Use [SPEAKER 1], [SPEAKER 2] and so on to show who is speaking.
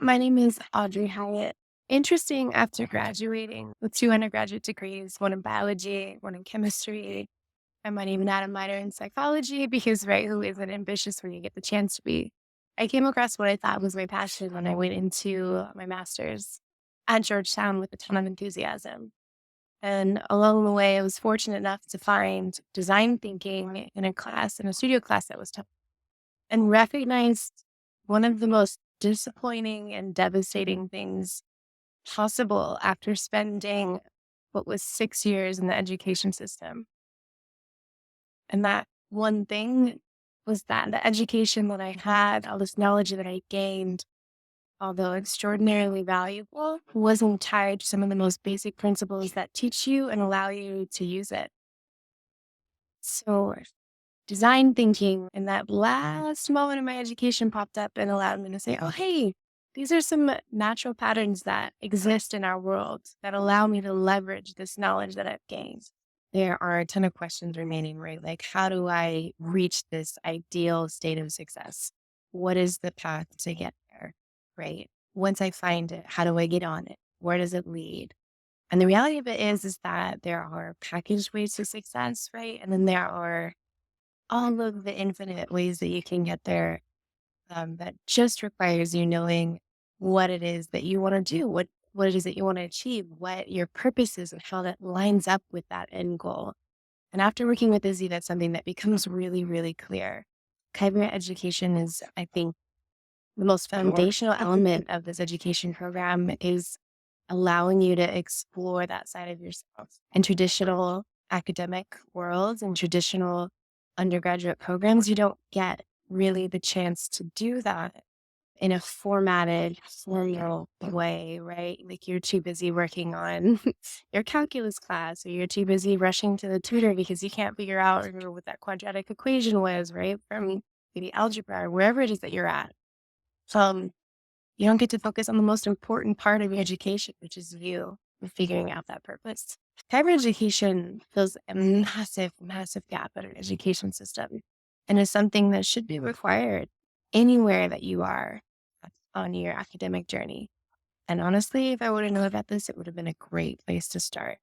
[SPEAKER 1] my name is Audre Hyatt. Interesting, after graduating with two undergraduate degrees, one in biology, one in chemistry, I might even add a minor in psychology because, right, who isn't ambitious when you get the chance to be? I came across what I thought was my passion when I went into my master's at Georgetown with a ton of enthusiasm. And along the way, I was fortunate enough to find design thinking in a class, in a studio class that was taught, and recognized one of the most disappointing and devastating things possible after spending what was 6 years in the education system. And that one thing was that the education that I had, all this knowledge that I gained, although extraordinarily valuable, wasn't tied to some of the most basic principles that teach you and allow you to use it. So design thinking in that last moment of my education popped up and allowed me to say, oh, hey, these are some natural patterns that exist in our world that allow me to leverage this knowledge that I've gained. There are a ton of questions remaining, right? Like, how do I reach this ideal state of success? What is the path to get there, right? Once I find it, how do I get on it? Where does it lead? And the reality of it is that there are packaged ways to success, right? And then there are all of the infinite ways that you can get there, that just requires you knowing what it is that you want to do, what it is that you want to achieve, what your purpose is, and how that lines up with that end goal. And after working with Izzy, that's something that becomes really, really clear. Career education is, I think, the most foundational element of this education program is allowing you to explore that side of yourself. In traditional academic worlds and traditional undergraduate programs, you don't get really the chance to do that in a formatted, formal way, right? Like you're too busy working on your calculus class, or you're too busy rushing to the tutor because you can't figure out what that quadratic equation was, right? From maybe algebra or wherever it is that you're at. Um, you don't get to focus on the most important part of your education, which is you and figuring out that purpose. Higher education fills a massive, massive gap in our education system and is something that should be required anywhere that you are on your academic journey. And honestly, if I would have known about this, it would have been a great place to start.